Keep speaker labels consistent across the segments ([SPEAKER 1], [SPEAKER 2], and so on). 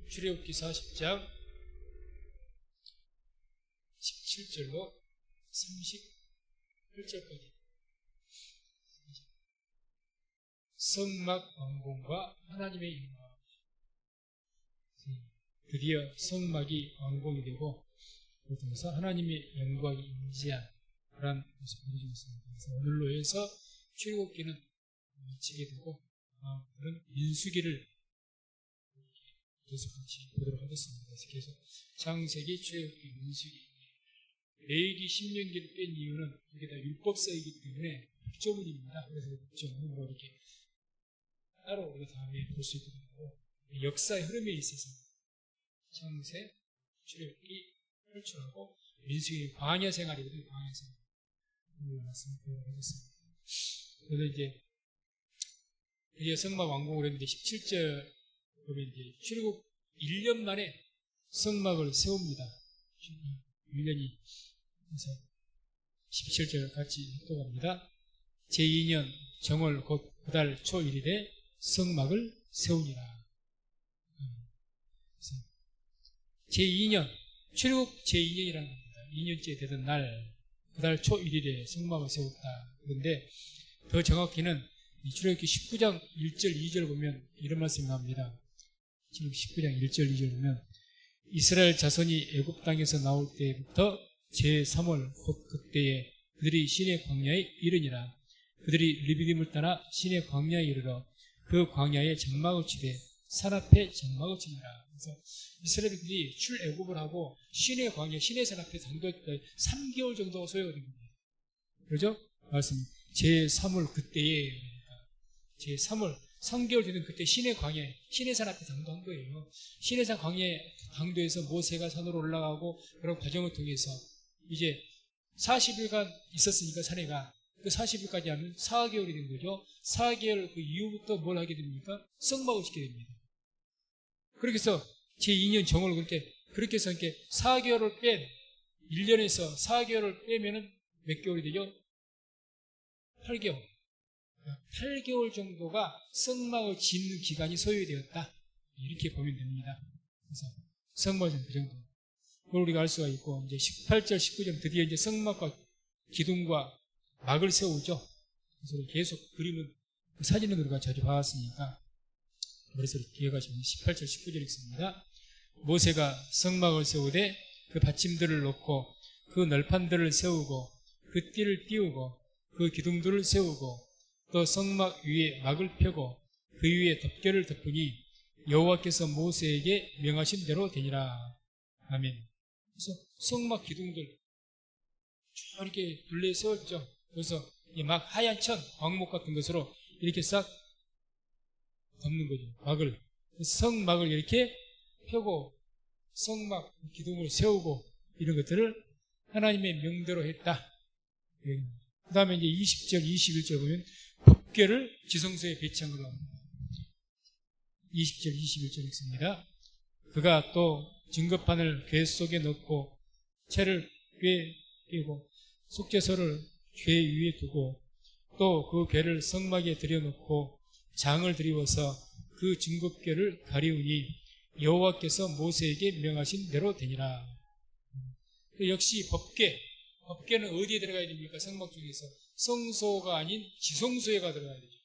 [SPEAKER 1] 출애굽기 40장 17절로 38절까지 성막 완공과 하나님의 영광. 드디어 성막이 완공이 되고 그러면서 하나님의 영광이 임재한 그런 모습을 보여주고 있습니다. 그래서 오늘로 해서 출애굽기는 마치게 되고 그런 민수기를 계속 같이 보도록 하겠습니다. 그래서 계속 창세기, 출애굽기, 민수기, 레위기, 신명기를 뺀 이유는 이게 다 율법서이기 때문에 국조문입니다. 그래서 국조문은 이렇게 따로 우리가 다음에 볼 수 있게 되고 역사의 흐름에 있어서 창세, 출애굽기, 펼쳐하고 민수기 광야 생활이거든요. 광야 생활. 오늘 말씀 드리도록 하겠습니다. 그래서 이제 드디어 성막 완공을 했는데 17절 보면 이제 출애굽 1년 만에 성막을 세웁니다. 1년이. 그래서 17절 같이 읽어갑니다. 제2년 정월 곧 그달 초 1일에 성막을 세우니라. 제2년, 출애굽 제2년이라는 겁니다. 2년째 되던 날, 그달 초 1일에 성막을 세웠다. 그런데 더 정확히는 출애굽기 19장 1절 2절 보면 이런 말씀이 나옵니다. 지금 19장 1절 2절 보면 이스라엘 자손이 애굽 땅에서 나올 때부터 제3월 곧 그때에 그들이 시내 광야에 이르니라. 그들이 르비딤을 따라 시내 광야에 이르러 그 광야에 장막을 치되 산 앞에 장막을 치니라. 그래서 이스라엘들이 출애굽을 하고 시내 광야, 시내 산 앞에 당도했다 3개월 정도 소요가 된 겁니다. 그러죠? 말씀 제3월 그때에 제3월 3개월 되는 그때 시내 광야에 시내 산 앞에 당도한 거예요. 시내 산 광야에 당도해서 모세가 산으로 올라가고 그런 과정을 통해서 이제 40일간 있었으니까 산에가 그 40일까지 하면 4개월이 된 거죠. 4개월 그 이후부터 뭘 하게 됩니까? 성막을 짓게 됩니다. 그렇게 해서 제2년 정월 그렇게 해서 이렇게 4개월을 뺀 1년에서 4개월을 빼면은 몇 개월이 되죠? 8개월. 8개월 정도가 성막을 짓는 기간이 소요되었다. 이렇게 보면 됩니다. 그래서 성막은 그 정도. 그걸 우리가 알 수가 있고, 이제 18절, 19절 드디어 이제 성막과 기둥과 막을 세우죠. 그래서 계속 그림은 사진은 우리가 자주 봐왔으니까 그래서 기억하시면 18절, 19절 읽습니다. 모세가 성막을 세우되 그 받침들을 놓고 그 널판들을 세우고 그 띠를 띄우고 그 기둥들을 세우고 또 성막 위에 막을 펴고 그 위에 덮개를 덮으니 여호와께서 모세에게 명하신 대로 되니라. 아멘. 그래서 성막 기둥들 이렇게 둘레 세웠죠. 그래서 막 하얀 천, 광목 같은 것으로 이렇게 싹 덮는 거죠. 막을. 성막을 이렇게 펴고 성막 기둥을 세우고 이런 것들을 하나님의 명대로 했다. 그 다음에 이제 20절, 21절 보면 법궤를 지성소에 배치한 걸로 합니다. 20절, 21절 읽습니다. 그가 또 증거판을 궤 속에 넣고 채를 궤에 끼고 속죄소를 궤 위에 두고 또 그 궤를 성막에 들여놓고 장을 드리워서 그 증거궤를 가리우니 여호와께서 모세에게 명하신 대로 되니라. 역시 법궤는 어디에 들어가야 됩니까? 성막 중에서 성소가 아닌 지성소에가 들어가야 되죠.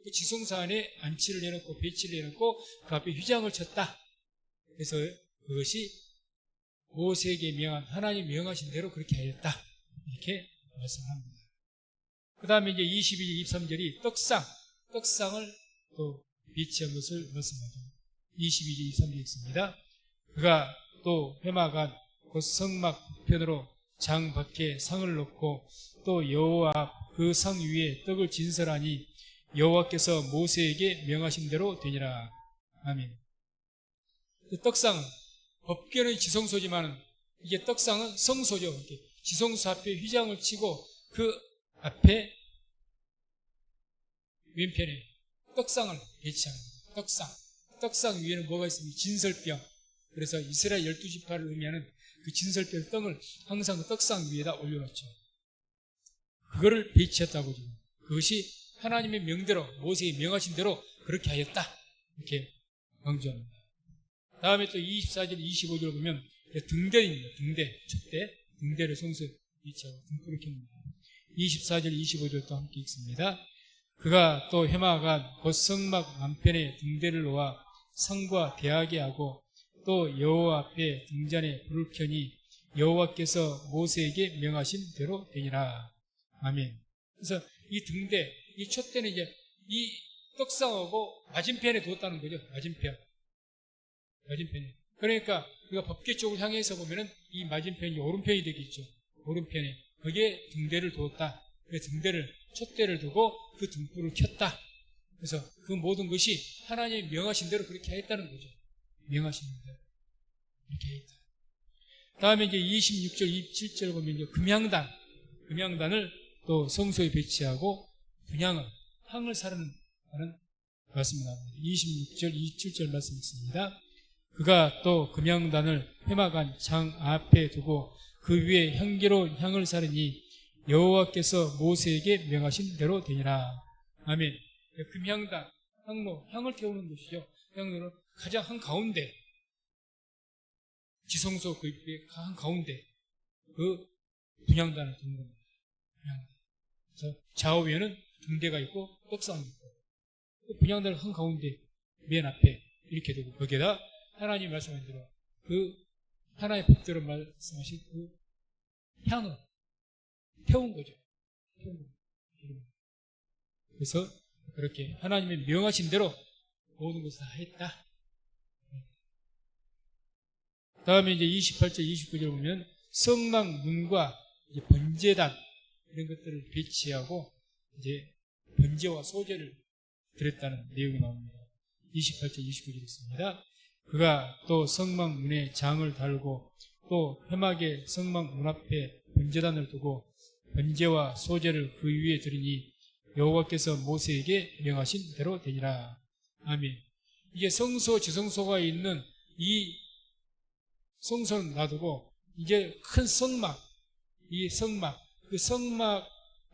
[SPEAKER 1] 그 지성소 안에 안치를 해놓고 배치를 해놓고 그 앞에 휘장을 쳤다. 그래서 그것이 모세에게 명한 하나님 명하신 대로 그렇게 하였다. 이렇게 말씀합니다. 그 다음에 이제 22절, 23절이 떡상을 또 배치한 것을 말씀하죠. 22절, 23절 있습니다. 그가 또 회막안 곧 성막 편으로 장 밖에 상을 놓고 또 여호와 그 상 위에 떡을 진설하니 여호와께서 모세에게 명하신 대로 되니라. 아멘. 떡상은 법궤는 지성소지만 이게 떡상은 성소죠. 이렇게 지성소 앞에 휘장을 치고 그 앞에 왼편에 떡상을 배치합니다. 떡상 위에는 뭐가 있습니까? 진설병. 그래서 이스라엘 12지파를 의미하는 그 진설병 떡을 항상 그 떡상 위에다 올려놓죠. 그거를 배치했다고 지금. 그것이 하나님의 명대로 모세의 명하신 대로 그렇게 하였다. 이렇게 강조합니다. 다음에 또 24절, 25절 보면 등대입니다. 촛대, 등대를 성소에 비치하고 등불을 켭니다. 24절, 25절도 함께 읽습니다. 그가 또 해마간 곧 성막 남편에 등대를 놓아 성과 대하게 하고 또 여호와 앞에 등잔에 불을 켜니 여호와께서 모세에게 명하신 대로 되니라. 아멘. 그래서 이 등대, 이 촛대는 이제 이 떡상하고 맞은편에 두었다는 거죠. 맞은편에. 그러니까 우리가 법계 쪽을 향해서 보면은 이 맞은편이 오른편이 되겠죠. 오른편에. 거기에 등대를 두었다. 그 등대를, 촛대를 두고 그 등불을 켰다. 그래서 그 모든 것이 하나님이 명하신 대로 그렇게 했다는 거죠. 명하신 대로. 이렇게 했다. 다음에 이제 26절, 27절 보면 이제 금향단을 또 성소에 배치하고 분향을, 향을 사르는 말씀이 나옵니다. 26절, 27절 말씀 있습니다. 그가 또 금향단을 회막안 장 앞에 두고 그 위에 향기로운 향을 사르니 여호와께서 모세에게 명하신 대로 되니라. 아멘. 금향단, 향로, 향을 태우는 곳이죠. 향로는 가장 한가운데, 지성소 그 한가운데 그 분향단을 두는 겁니다. 그래서 좌우에는 등대가 있고 떡상이 있고 그 분향단을 한가운데 맨 앞에 이렇게 두고 거기에다 하나님 말씀한 대로 그 하나의 법대로 말씀하신 그 향을 태운 거죠. 그래서 그렇게 하나님의 명하신 대로 모든 것을 다 했다. 다음에 이제 28절, 29절 보면 성막 문과 이제 번제단 이런 것들을 배치하고 이제 번제와 소제를 드렸다는 내용이 나옵니다. 28절, 29절 있습니다. 그가 또 성막 문에 장을 달고 또 회막의 성막 문 앞에 번제단을 두고 번제와 소제를 그 위에 드리니 여호와께서 모세에게 명하신 대로 되니라. 아멘. 이게 성소, 지성소가 있는 이 성소는 놔두고 이제 큰 성막, 이 성막, 그 성막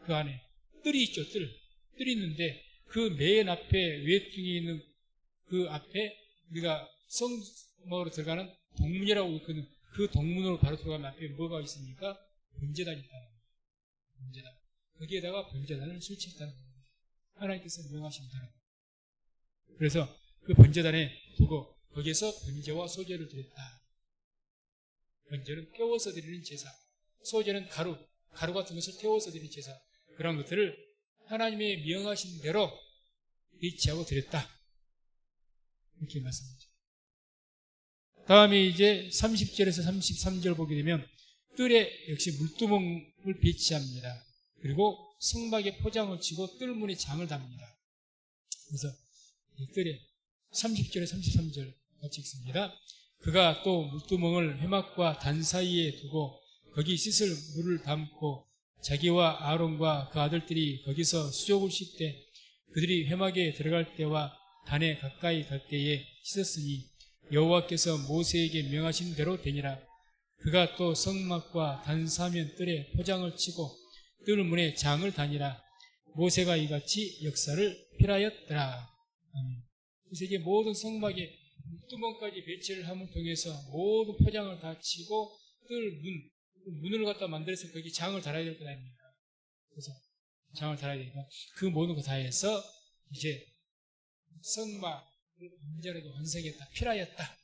[SPEAKER 1] 그 안에 뜰이 있죠. 뜰이 있는데 그 맨 앞에 외퉁이 있는 그 앞에 우리가 성막으로 들어가는 동문이라고 있거든. 그 동문으로 바로 들어가면 앞에 뭐가 있습니까? 번제단이 있다는 거예요. 번제단. 거기에다가 번제단을 설치했다는 겁니다. 하나님께서 명하신다는 거예요. 그래서 그 번제단에 두고 거기에서 번제와 소제를 드렸다. 번제는 태워서 드리는 제사, 소제는 가루 같은 것을 태워서 드리는 제사, 그런 것들을 하나님의 명하신 대로 배치하고 드렸다. 이렇게 말씀하죠. 다음에 이제 30절에서 33절 보게 되면 뜰에 역시 물두멍을 배치합니다. 그리고 성막에 포장을 치고 뜰문에 장을 답니다. 그래서 이 뜰에 30절에 33절 같이 읽습니다. 그가 또 물두멍을 회막과 단 사이에 두고 거기 씻을 물을 담고 자기와 아론과 그 아들들이 거기서 수족을 씻되 그들이 회막에 들어갈 때와 단에 가까이 갈 때에 씻었으니 여호와께서 모세에게 명하신 대로 되니라. 그가 또 성막과 단 사면 뜰에 포장을 치고 뜰 문에 장을 다니라. 모세가 이같이 역사를 필하였더라. 그래서 이제 모든 성막에 뚜껑까지 배치를 함을 통해서 모든 포장을 다 치고 뜰 문을 갖다 만들어서 거기 장을 달아야 될 거 아닙니까? 그래서 장을 달아야 되니까 그 모든 거 다 해서 이제 성막을 완전하게 완성했다, 필하였다.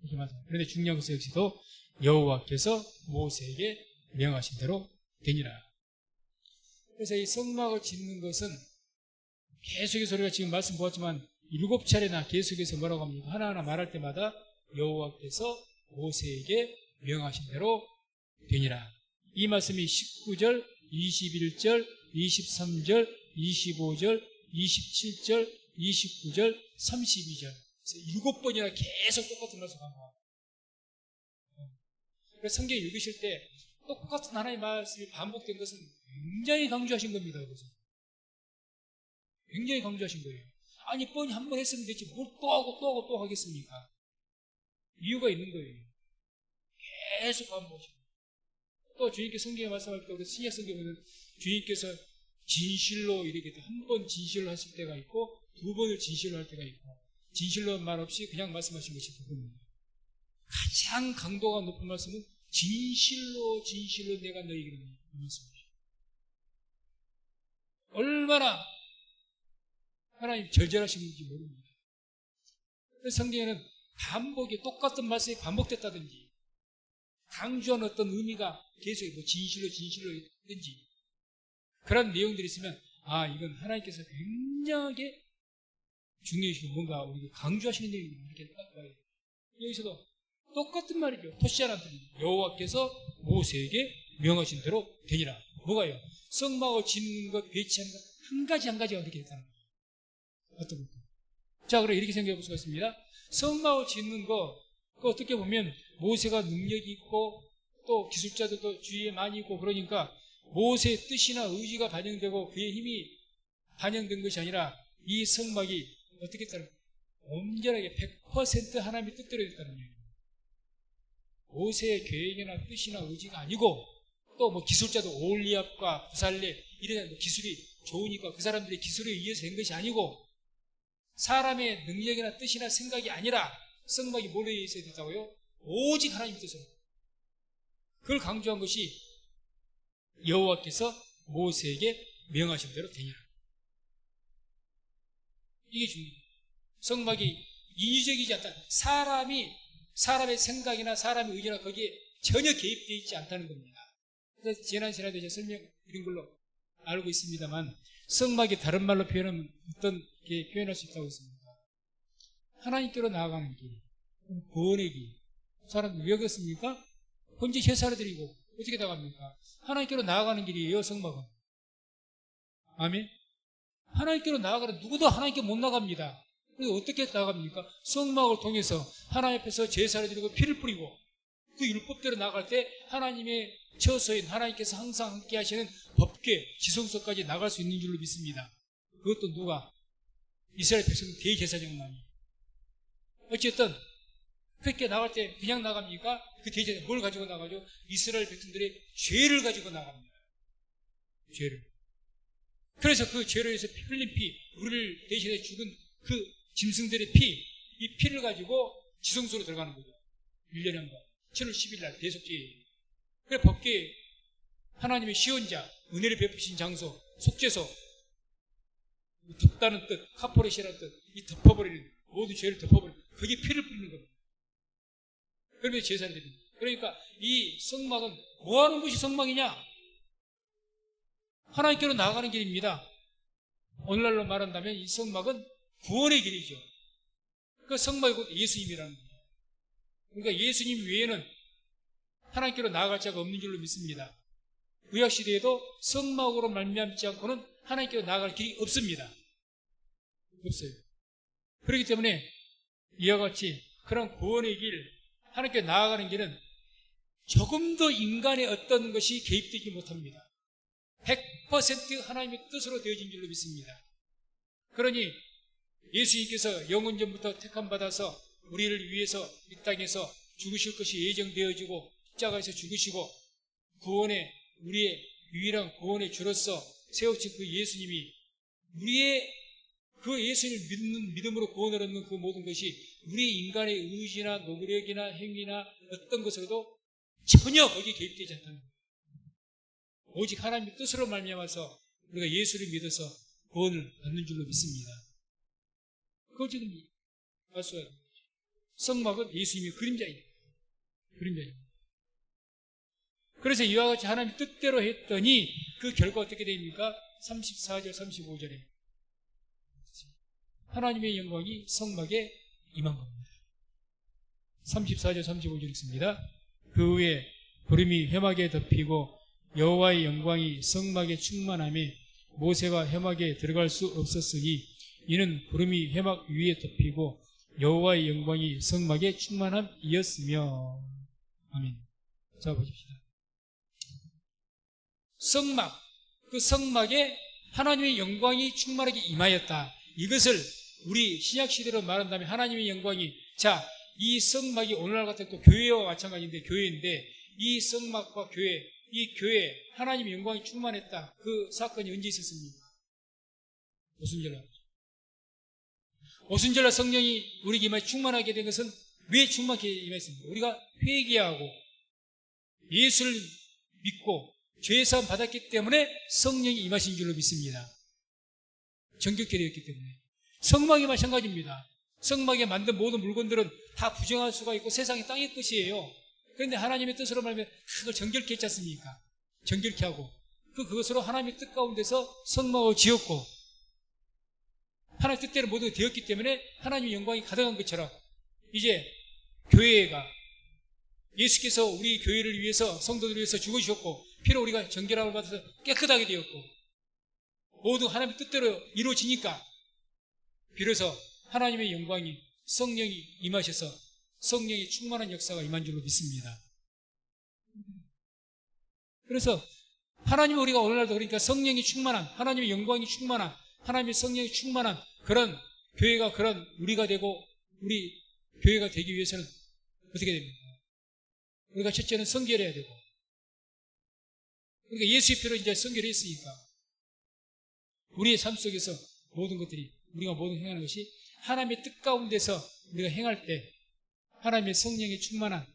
[SPEAKER 1] 이렇게 말합니다. 그런데 중요한 것은 역시도 여호와께서 모세에게 명하신 대로 되니라. 그래서 이 성막을 짓는 것은 계속해서 우리가 지금 말씀 보았지만 7차례나 계속해서 뭐라고 합니까? 하나하나 말할 때마다 여호와께서 모세에게 명하신 대로 되니라. 이 말씀이 19절, 21절, 23절, 25절, 27절, 29절, 32절. 그래서 7번이나 계속 똑같은 말씀 반복합니다. 그래서 성경 읽으실 때 똑같은 하나님의 말씀이 반복된 것은 굉장히 강조하신 겁니다. 그래서 굉장히 강조하신 거예요. 아니 뻔히 한 번 했으면 되지 뭘 또 하고 또 하고 또 하겠습니까? 이유가 있는 거예요. 계속 반복하시고 또 주님께서 성경에 말씀할 때 우리 신약 성경에는 주님께서 진실로 이렇게 한 번 진실로 하실 때가 있고 두 번을 진실로 할 때가 있고 진실로 말 없이 그냥 말씀하신 것이 두 번입니다. 가장 강도가 높은 말씀은 진실로 진실로 내가 너에게 이르노니 이 말씀이죠. 얼마나 하나님 절절하신 건지 모릅니다. 그래서 성경에는 반복이 똑같은 말씀이 반복됐다든지 강조한 어떤 의미가 계속 진실로 진실로 있든지 그런 내용들이 있으면 이건 하나님께서 굉장하게 중요하시고 뭔가 우리가 강조하시는 내용이구나 이렇게 딱 봐야 돼요. 여기서도 똑같은 말이죠. 토시아한테 여호와께서 모세에게 명하신 대로 되니라. 뭐가요? 성막을 짓는 것, 배치하는 것 한 가지가 어떻게 됐다는 거예요. 어떤 것? 자, 그럼 이렇게 생각해 볼 수가 있습니다. 성막을 짓는 거 어떻게 보면 모세가 능력이 있고 또 기술자들도 주위에 많이 있고 그러니까 모세의 뜻이나 의지가 반영되고 그의 힘이 반영된 것이 아니라 이 성막이 어떻게 됐다는 거예요? 온전하게 100% 하나님의 뜻대로 됐다는 거예요. 모세의 계획이나 뜻이나 의지가 아니고 또 뭐 기술자도 올리압과 부살렙 이런 기술이 좋으니까 그 사람들의 기술에 의해서 된 것이 아니고 사람의 능력이나 뜻이나 생각이 아니라 성막이 뭐에 의해서 됐다고요? 오직 하나님의 뜻으로. 그걸 강조한 것이 여호와께서 모세에게 명하신 대로 되니라. 이게 중요해요. 성막이 인위적이지 않다. 사람의 생각이나 사람의 의지나 거기에 전혀 개입되어 있지 않다는 겁니다. 그래서 지난 시간에도 제가 설명드린 걸로 알고 있습니다만 성막이 다른 말로 표현하면 어떤 게 표현할 수 있다고 했습니다. 하나님께로 나아가는 길, 구원의 길. 사람들 왜 그렇습니까? 현재 제사를 드리고 어떻게 나갑니까? 하나님께로 나아가는 길이에요. 성막은. 아멘. 하나님께로 나아가는 누구도 하나님께 못 나갑니다. 그래서 어떻게 나갑니까? 성막을 통해서 하나님 앞에서 제사를 드리고 피를 뿌리고 그 율법대로 나갈 때 하나님의 처소인 하나님께서 항상 함께 하시는 법궤 지성소까지 나갈 수 있는 줄로 믿습니다. 그것도 누가? 이스라엘 백성 대제사장만이. 어쨌든 그렇게 나갈 때 그냥 나갑니까? 그 대제사장 뭘 가지고 나가죠? 이스라엘 백성들의 죄를 가지고 나갑니다. 죄를. 그래서 그 죄로 해서 흘린 피, 우리를 대신해 죽은 그 짐승들의 피, 이 피를 가지고 지성소로 들어가는 거죠. 1년에 한 번. 7월 10일 날 대속죄예요. 그래 법궤 하나님의 시원자, 은혜를 베푸신 장소, 속죄소, 덮다는 뜻, 카포레시라는 뜻, 이 덮어버리는 모든 죄를 덮어버리는 거기에 피를 뿌리는 겁니다. 그러면서 제사를 드립니다. 그러니까 이 성막은 뭐 하는 것이 성막이냐? 하나님께로 나아가는 길입니다. 오늘날로 말한다면 이 성막은 구원의 길이죠. 그 성막이 곧 예수님이라는 거예요. 그러니까 예수님 외에는 하나님께로 나아갈 자가 없는 줄로 믿습니다. 구약시대에도 성막으로 말미암지 않고는 하나님께로 나아갈 길이 없습니다. 없어요. 그렇기 때문에 이와 같이 그런 구원의 길, 하나님께 나아가는 길은 조금도 인간의 어떤 것이 개입되지 못합니다. 100% 하나님의 뜻으로 되어진 줄로 믿습니다. 그러니 예수님께서 영원전부터 택함받아서 우리를 위해서 이 땅에서 죽으실 것이 예정되어지고 십자가에서 죽으시고 구원의 우리의 유일한 구원의 주로서 세우신 그 예수님이 우리의 그 예수님을 믿는 믿음으로 구원을 얻는 그 모든 것이 우리 인간의 의지나 노력이나 행위나 어떤 것으로도 전혀 거기에 개입되지 않다는 거예요. 오직 하나님의 뜻으로 말미암아서 우리가 예수를 믿어서 구원을 받는 줄로 믿습니다. 그걸 지금 알 수가 있는 거죠. 성막은 예수님의 그림자입니다. 그림자입니다. 그래서 이와 같이 하나님의 뜻대로 했더니 그 결과 어떻게 됩니까? 34절, 35절에 하나님의 영광이 성막에 임한 겁니다. 34절, 35절 읽습니다. 그 후에 구름이 회막에 덮이고 여호와의 영광이 성막에 충만하며 모세가 회막에 들어갈 수 없었으니 이는 구름이 회막 위에 덮이고 여호와의 영광이 성막에 충만함이었으며. 아멘. 자, 보십시다. 성막, 그 성막에 하나님의 영광이 충만하게 임하였다. 이것을 우리 신약시대로 말한다면 하나님의 영광이, 자, 이 성막이 오늘날 같은 또 교회와 마찬가지인데, 교회인데 이 성막과 교회, 이 교회에 하나님의 영광이 충만했다. 그 사건이 언제 있었습니까? 오순절날. 오순절날 성령이 우리 기마에 충만하게 된 것은 왜 충만케 임했습니까? 우리가 회개하고 예수를 믿고 죄사함 받았기 때문에 성령이 임하신 줄로 믿습니다. 정결케 되었기 때문에. 성막이 마찬가지입니다. 성막에 만든 모든 물건들은 다 부정할 수가 있고 세상의 땅의 것이에요. 그런데 하나님의 뜻으로 말하면 그걸 정결케 했지 않습니까? 정결케 하고 그것으로 하나님의 뜻 가운데서 성막을 지었고 하나님의 뜻대로 모두 되었기 때문에 하나님의 영광이 가득한 것처럼 이제 교회가 예수께서 우리 교회를 위해서 성도들을 위해서 죽으셨고 피로 우리가 정결함을 받아서 깨끗하게 되었고 모두 하나님의 뜻대로 이루어지니까 비로소 하나님의 영광이 성령이 임하셔서 성령이 충만한 역사가 임한 줄로 믿습니다. 그래서 하나님 우리가 오늘날도 그러니까 성령이 충만한 하나님의 영광이 충만한 하나님의 성령이 충만한 그런 교회가 그런 우리가 되고 우리 교회가 되기 위해서는 어떻게 됩니까? 우리가 첫째는 성결해야 되고 그러니까 예수의 피로 이제 성결했으니까 우리의 삶 속에서 모든 것들이 우리가 모든 행하는 것이 하나님의 뜻 가운데서 우리가 행할 때 하나님의 성령이 충만한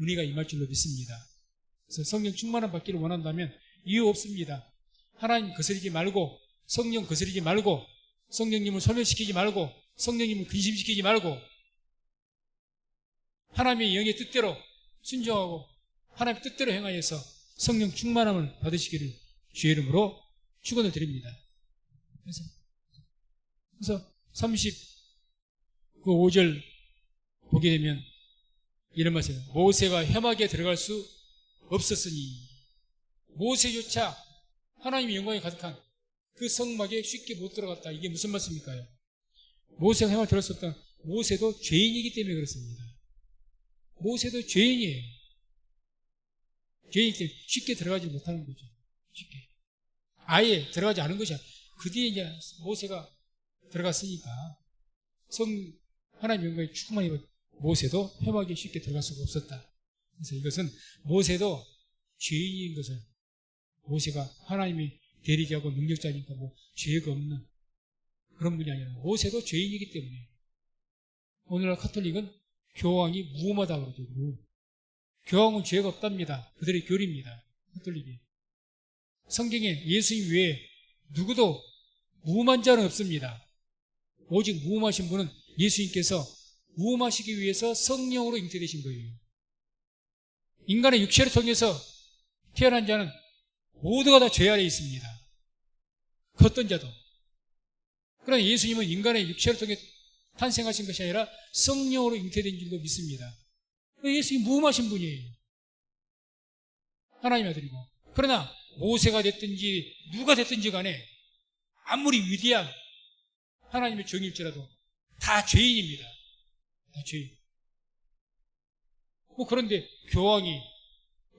[SPEAKER 1] 은혜가 임할 줄로 믿습니다. 그래서 성령 충만함 받기를 원한다면 이유 없습니다. 하나님 거스르지 말고 성령 거스르지 말고 성령님을 소멸시키지 말고 성령님을 근심시키지 말고 하나님의 영의 뜻대로 순종하고 하나님의 뜻대로 행하여서 성령 충만함을 받으시기를 주의 이름으로 축원을 드립니다. 그래서 35절 보게 되면 이런 말씀이에요. 모세가 회막에 들어갈 수 없었으니 모세조차 하나님의 영광이 가득한 그 성막에 쉽게 못 들어갔다. 이게 무슨 말씀일까요? 모세가 회막에 들어갔었던 모세도 죄인이기 때문에 그렇습니다. 모세도 죄인이에요. 죄인이기 때문에 쉽게 들어가지 못하는 거죠. 쉽게. 아예 들어가지 않은 것이야. 그 뒤에 이제 모세가 들어갔으니까 하나님의 영광이 충만히 모세도 회막에 쉽게 들어갈 수가 없었다. 그래서 이것은 모세도 죄인인 것을 모세가 하나님이 대리자고 능력자니까 뭐 죄가 없는 그런 분이 아니라 모세도 죄인이기 때문에 오늘날 카톨릭은 교황이 무음하다고 그러죠. 교황은 죄가 없답니다. 그들의 교리입니다. 카톨릭이. 성경에 예수님 외에 누구도 무음한 자는 없습니다. 오직 무음하신 분은 예수님께서 무음하시기 위해서 성령으로 잉태되신 거예요. 인간의 육체를 통해서 태어난 자는 모두가 다 죄 아래 있습니다. 그 어떤 자도. 그러나 예수님은 인간의 육체를 통해 탄생하신 것이 아니라 성령으로 잉태된 줄로 믿습니다. 예수님이 무음하신 분이에요. 하나님의 아들이고. 그러나 모세가 됐든지 누가 됐든지 간에 아무리 위대한 하나님의 종일지라도 다 죄인입니다. 다 죄인. 그런데 교황이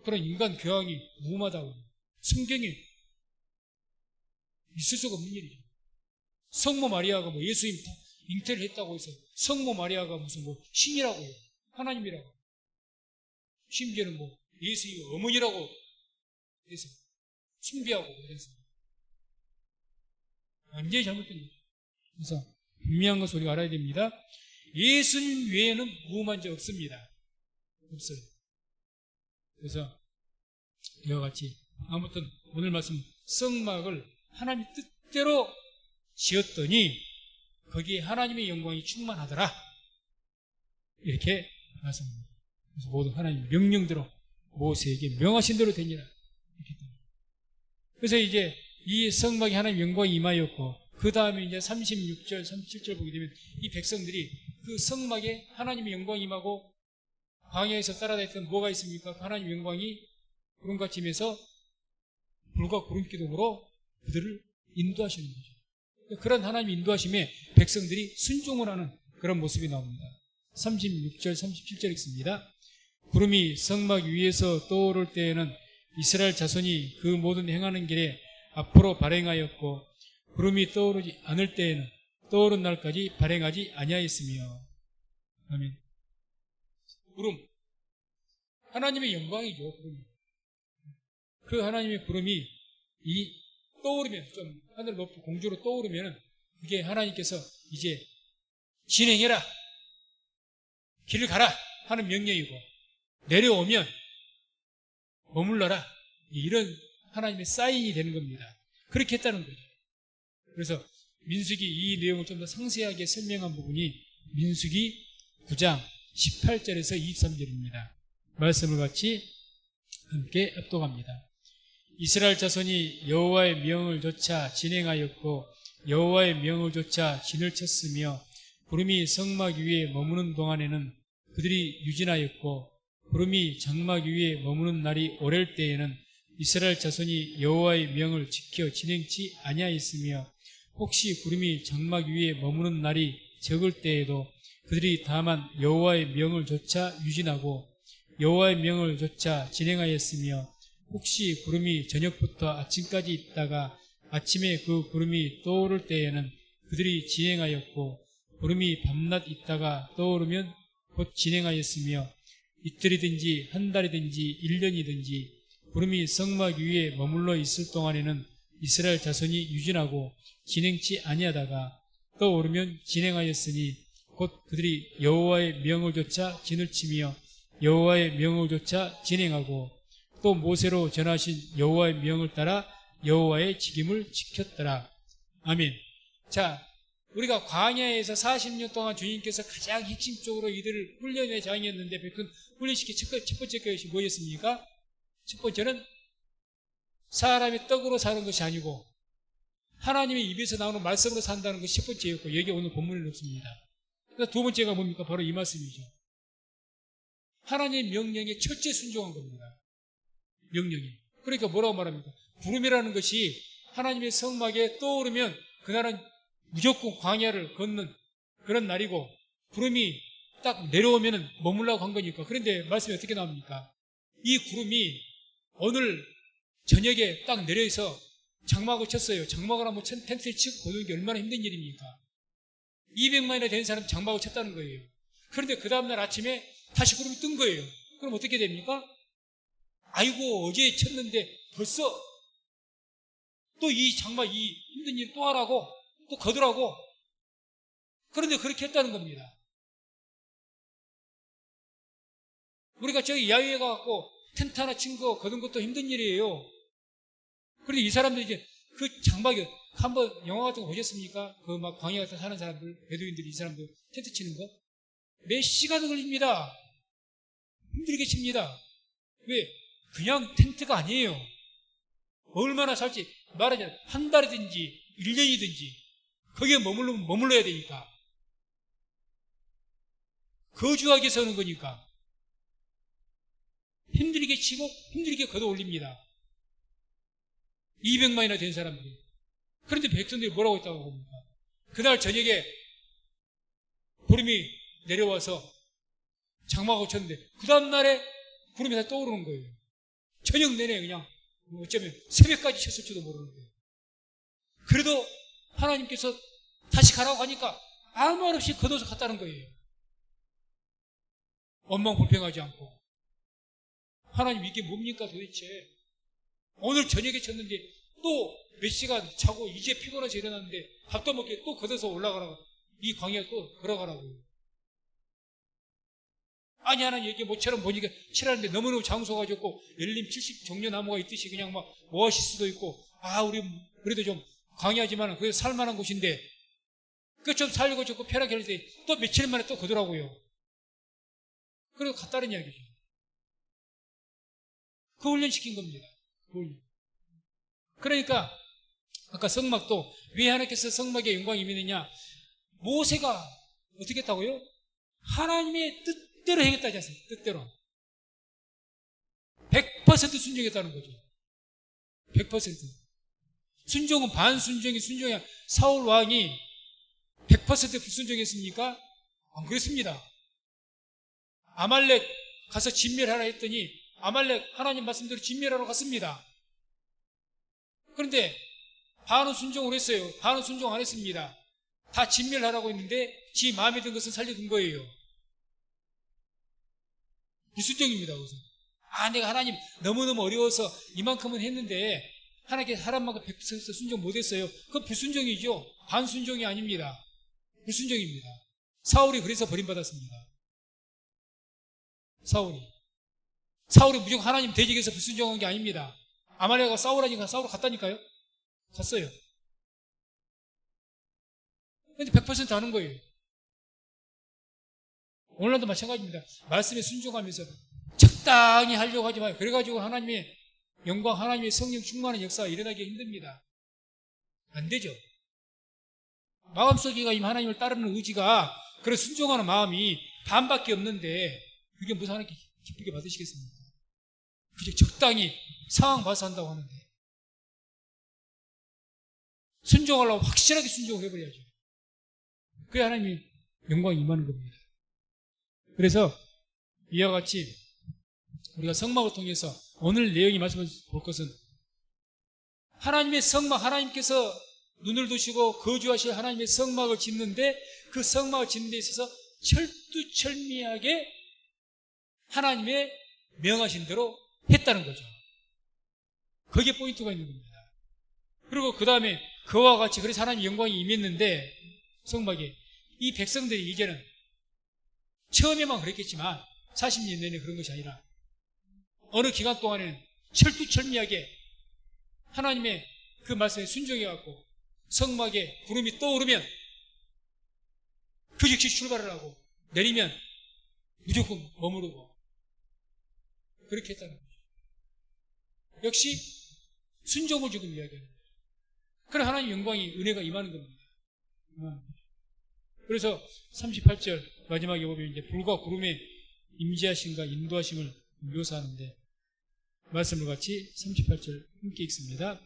[SPEAKER 1] 그런 인간 교황이 무음하다고 성경에 있을 수가 없는 일이죠. 성모 마리아가 뭐 예수님 잉태를 했다고 해서 성모 마리아가 무슨 뭐 신이라고 해요. 하나님이라고. 심지어는 뭐 예수의 어머니라고 해서 숭배하고 그래서 완전히 잘못된 거죠. 그래서 분명한 것을 우리가 알아야 됩니다. 예수님 외에는 무음한 자 없습니다. 없어요. 그래서 이와 같이 아무튼 오늘 말씀 성막을 하나님 뜻대로 지었더니 거기에 하나님의 영광이 충만하더라. 이렇게 말씀합니다. 그래서 모든 하나님의 명령대로 모세에게 명하신 대로 되니라. 그래서 이제 이 성막에 하나님의 영광이 임하였고 그 다음에 이제 36절, 37절 보게 되면 이 백성들이 그 성막에 하나님의 영광이 임하고 광야에서 따라다녔던 뭐가 있습니까? 하나님의 영광이 구름같이 임해서 불과 구름 기둥으로 그들을 인도하시는 거죠. 그런 하나님의 인도하심에 백성들이 순종을 하는 그런 모습이 나옵니다. 36절, 37절 읽습니다. 구름이 성막 위에서 떠오를 때에는 이스라엘 자손이 그 모든 행하는 길에 앞으로 발행하였고 구름이 떠오르지 않을 때에는 떠오른 날까지 발행하지 아니하였으며. 아멘. 구름, 하나님의 영광이죠. 구름이. 그 하나님의 구름이 떠오르면 좀 하늘 높이 공주로 떠오르면 그게 하나님께서 이제 진행해라, 길을 가라 하는 명령이고, 내려오면 머물러라, 이런 하나님의 사인이 되는 겁니다. 그렇게 했다는 거죠. 그래서 민수기 이 내용을 좀 더 상세하게 설명한 부분이 민수기 9장 18절에서 23절입니다. 말씀을 같이 함께 합독합니다. 이스라엘 자손이 여호와의 명을 조차 진행하였고 여호와의 명을 조차 진을 쳤으며 구름이 성막 위에 머무는 동안에는 그들이 유진하였고 구름이 장막 위에 머무는 날이 오랠 때에는 이스라엘 자손이 여호와의 명을 지켜 진행치 아니하였으며 혹시 구름이 장막 위에 머무는 날이 적을 때에도 그들이 다만 여호와의 명을 조차 유진하고 여호와의 명을 조차 진행하였으며 혹시 구름이 저녁부터 아침까지 있다가 아침에 그 구름이 떠오를 때에는 그들이 진행하였고 구름이 밤낮 있다가 떠오르면 곧 진행하였으며 이틀이든지 한 달이든지 1년이든지 구름이 성막 위에 머물러 있을 동안에는 이스라엘 자손이 유진하고 진행치 아니하다가 떠오르면 진행하였으니 곧 그들이 여호와의 명을 조차 진을 치며 여호와의 명을 조차 진행하고 또 모세로 전하신 여호와의 명을 따라 여호와의 직임을 지켰더라. 아멘. 자, 우리가 광야에서 40년 동안 주님께서 가장 핵심적으로 이들을 훈련의 장이었는데 그 훈련시킨 첫 번째 것이 뭐였습니까? 첫 번째는 사람이 떡으로 사는 것이 아니고 하나님의 입에서 나오는 말씀으로 산다는 것이 첫 번째였고, 여기 오늘 본문에 넣습니다. 두 번째가 뭡니까? 바로 이 말씀이죠. 하나님의 명령에 철저히 순종한 겁니다. 명령이. 그러니까 뭐라고 말합니까? 구름이라는 것이 하나님의 성막에 떠오르면 그날은 무조건 광야를 걷는 그런 날이고, 구름이 딱 내려오면 머물라고 한 거니까. 그런데 말씀이 어떻게 나옵니까? 이 구름이 오늘 저녁에 딱 내려서 장막을 쳤어요. 장막을 한번 텐트에 치고 보는 게 얼마나 힘든 일입니까? 200만이나 되는 사람이 장막을 쳤다는 거예요. 그런데 그 다음날 아침에 다시 구름이 뜬 거예요. 그럼 어떻게 됩니까? 아이고, 어제 쳤는데 벌써 또 이 장막, 이 힘든 일 또 하라고, 또 거두라고. 그런데 그렇게 했다는 겁니다. 우리가 저기 야외에 가갖고 텐트 하나 친 거 거둔 것도 힘든 일이에요. 그런데 이 사람들이 이제 그 장막에 한번 영화 같은 거 보셨습니까? 그 막 광야 같은 사는 사람들, 베두인들이 이 사람들 텐트 치는 거? 몇 시간 걸립니다. 힘들게 칩니다. 왜? 그냥 텐트가 아니에요. 얼마나 살지 말하자면 한 달이든지 1년이든지 거기에 머물러야 되니까. 거주하기 위해서 하는 거니까. 힘들게 치고 힘들게 걷어 올립니다. 200만이나 된 사람들이. 그런데 백성들이 뭐라고 했다고 봅니까? 그날 저녁에 구름이 내려와서 장막을 쳤는데 그 다음날에 구름이 다 떠오르는 거예요. 저녁 내내 그냥 어쩌면 새벽까지 쳤을지도 모르는 거예요. 그래도 하나님께서 다시 가라고 하니까 아무 말 없이 걷어서 갔다는 거예요. 원망불평하지 않고. 하나님 이게 뭡니까 도대체? 오늘 저녁에 쳤는데 또 몇 시간 자고 이제 피곤해서 일어났는데 밥도 먹게 또 걷어서 올라가라고, 이 광야에 또 걸어가라고. 아니 하나님 이게 모처럼 보니까 칠하는데 너무너무 장소가 좋고 열림 70 종려나무가 있듯이 그냥 막 오아시스도 있고, 아 우리 그래도 좀 광야지만 그래도 살만한 곳인데 그 좀 살고 좋고 편하게 할 때 또 며칠 만에 또 거더라고요. 그래서 갔다는 이야기죠. 그 훈련시킨 겁니다. 그 훈련. 그러니까 아까 성막도 왜 하나님께서 성막에 영광이 임했느냐? 모세가 어떻게 했다고요? 하나님의 뜻대로 행했다지 않습니까? 뜻대로 100% 순종했다는 거죠. 100%. 순종은 반순종이 순종이야. 사울 왕이 100% 불순종했습니까? 안 그렇습니다. 아말렉 가서 진멸하라 했더니 아말렉 하나님 말씀대로 진멸하러 갔습니다. 그런데 반은 순종을 했어요. 반은 순종 안 했습니다. 다 진멸하라고 했는데 지 마음에 든 것은 살려둔 거예요. 불순종입니다. 그래서 내가 하나님 너무너무 어려워서 이만큼은 했는데 하나님께서 사람만큼 100% 순종 못했어요. 그건 불순종이죠. 반순종이 아닙니다. 불순종입니다. 사울이 그래서 버림받았습니다. 사울이 무조건 하나님 대적에서 불순종한 게 아닙니다. 아말렉과 싸우라니까 싸우러 갔다니까요. 갔어요. 근데 100% 하는 거예요. 오늘도 마찬가지입니다. 말씀에 순종하면서 적당히 하려고 하지 마요. 그래가지고 하나님의 영광, 하나님의 성령 충만한 역사가 일어나기 힘듭니다. 안 되죠. 마음속에 이미 하나님을 따르는 의지가, 그런 순종하는 마음이 반밖에 없는데 그게 무슨 하나님께 기쁘게 받으시겠습니까? 그저 적당히 상황 봐서 한다고 하는데, 순종하려고 확실하게 순종을 해버려야죠. 그게 하나님이 영광이 임하는 겁니다. 그래서 이와 같이 우리가 성막을 통해서 오늘 내용이 말씀을 볼 것은, 하나님의 성막, 하나님께서 눈을 두시고 거주하실 하나님의 성막을 짓는데, 그 성막을 짓는 데 있어서 철두철미하게 하나님의 명하신 대로 했다는 거죠. 거기에 포인트가 있는 겁니다. 그리고 그 다음에 그와 같이, 그래서 하나님의 영광이 임했는데 성막에, 이 백성들이 이제는 처음에만 그랬겠지만 40년 내내 그런 것이 아니라 어느 기간 동안에는 철두철미하게 하나님의 그 말씀에 순종해갖고 성막에 구름이 떠오르면 그 즉시 출발을 하고, 내리면 무조건 머무르고, 그렇게 했다는 거죠. 역시 순종을 지금 이야기하는 거예요. 그래 하나님의 영광이, 은혜가 임하는 겁니다. 그래서 38절 마지막에 보면 이제 불과 구름의 임재하심과 인도하심을 묘사하는데, 말씀을 같이 38절 함께 읽습니다.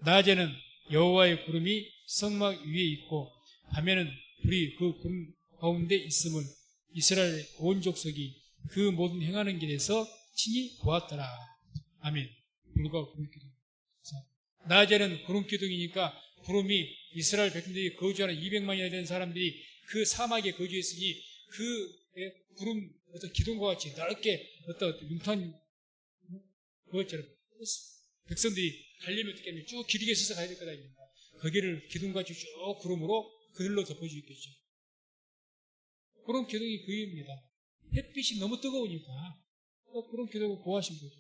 [SPEAKER 1] 낮에는 여호와의 구름이 성막 위에 있고 밤에는 불이 그 구름 가운데 있음을 이스라엘 온 족속이 그 모든 행하는 길에서 친히 보았더라. 아멘. 불과 구름기둥. 낮에는 구름기둥이니까, 구름이 이스라엘 백성들이 거주하는 200만이나 되는 사람들이 그 사막에 거주했으니 그 구름 어떤 기둥과 같이 넓게 어떤 융탄 그것처럼 백성들이 가려면 어떻게 하면 쭉 길게 서서 가야 될 거다. 거기를 기둥같이 쭉 구름으로 그늘로 덮어주 있겠죠. 구름 기둥이 그 이유입니다. 햇빛이 너무 뜨거우니까 구름 기둥을 보호하신 거죠.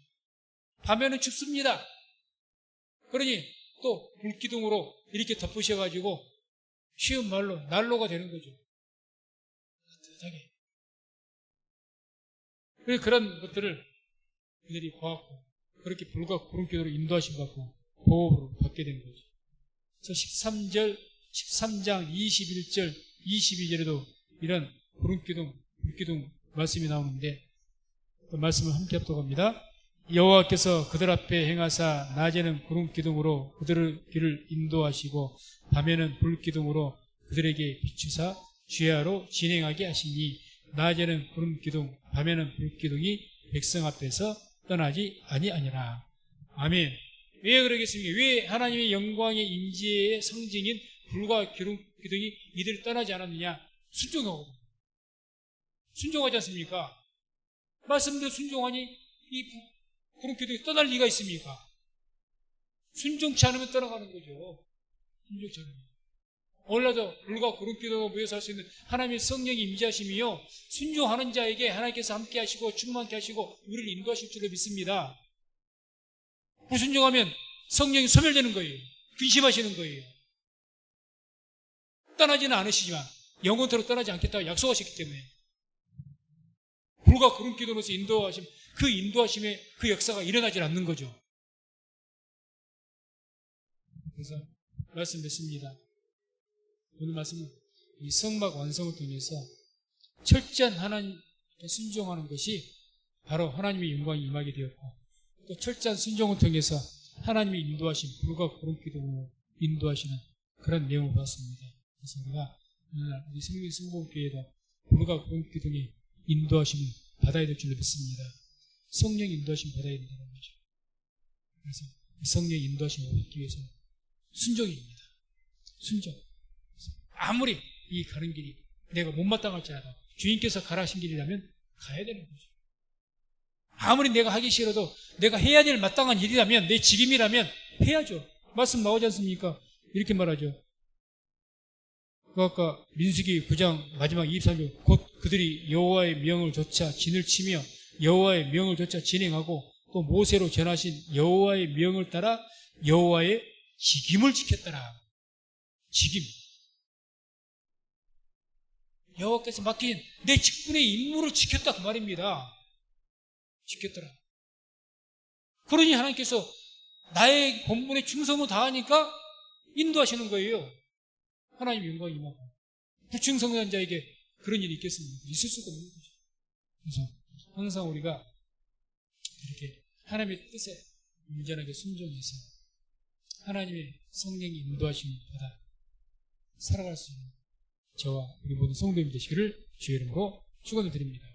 [SPEAKER 1] 밤에는 춥습니다. 그러니 또 불기둥으로 이렇게 덮으셔가지고 쉬운 말로 난로가 되는 거죠. 따뜻하게. 그래서 그런 것들을 그들이 보았고, 그렇게 불과 구름기둥으로 인도하신 것 같고 보호를 받게 된 거죠. 그래서 13장 21절 22절에도 이런 구름기둥, 불기둥 말씀이 나오는데, 그 말씀을 함께 합독합니다. 여호와께서 그들 앞에 행하사 낮에는 구름기둥으로 그들의 길을 인도하시고 밤에는 불기둥으로 그들에게 비추사 주야로 진행하게 하시니, 낮에는 구름기둥 밤에는 불기둥이 백성 앞에서 떠나지 아니하니라. 아멘. 왜 그러겠습니까? 왜 하나님의 영광의 임재의 상징인 불과 기둥이 이들을 떠나지 않았느냐? 순종하지 않습니까? 말씀대로 순종하니 이 구름기둥이 떠날 리가 있습니까? 순종치 않으면 떠나가는 거죠. 순종치 않으면. 오늘날도 불과 구름기둥을 모여서 할 수 있는 하나님의 성령이 임재하심이요, 순종하는 자에게 하나님께서 함께 하시고 충만케 하시고 우리를 인도하실 줄로 믿습니다. 불순종하면 성령이 소멸되는 거예요. 근심하시는 거예요. 떠나지는 않으시지만 영원토록 떠나지 않겠다고 약속하셨기 때문에 불과 구름기둥으로서 인도하심, 그 인도하심의 그 역사가 일어나지 않는 거죠. 그래서 말씀 맺습니다. 오늘 말씀은 이 성막 완성을 통해서 철저한 하나님께 순종하는 것이 바로 하나님의 영광이 임하게 되었고, 또 철저한 순종을 통해서 하나님의 인도하심, 불과 구름기둥으로 인도하시는 그런 내용을 봤습니다. 그래서 우리가 오늘날 우리 성령 성공교회도 불과 구름기둥의 인도하심을 받아야 될 줄로 믿습니다. 성령 인도하심 받아야 된다는 거죠. 그래서 성령 인도하심을 받기 위해서 순종입니다. 순종. 아무리 이 가는 길이 내가 못마땅할지라도 주인께서 가라 하신 길이라면 가야 되는 거죠. 아무리 내가 하기 싫어도 내가 해야 될 마땅한 일이라면, 내 직임이라면 해야죠. 말씀 나오지 않습니까? 이렇게 말하죠. 그 아까 민수기 9장 마지막 23절, 곧 그들이 여호와의 명을 조차 진을 치며 여호와의 명을 조차 진행하고 또 모세로 전하신 여호와의 명을 따라 여호와의 직임을 지켰더라. 직임. 여호와께서 맡긴 내 직분의 임무를 지켰다 그 말입니다. 지켰더라. 그러니 하나님께서 나의 본분에 충성을 다하니까 인도하시는 거예요. 하나님 영광이 임하고. 불충성한 자에게 그런 일이 있겠습니까? 있을 수가 없는 거죠. 그래서 항상 우리가 이렇게 하나님의 뜻에 온전하게 순종해서 하나님의 성령이 인도하심을 받아 살아갈 수 있는 저와 우리 모든 성도님 되시기를 주의 이름으로 축원을 드립니다.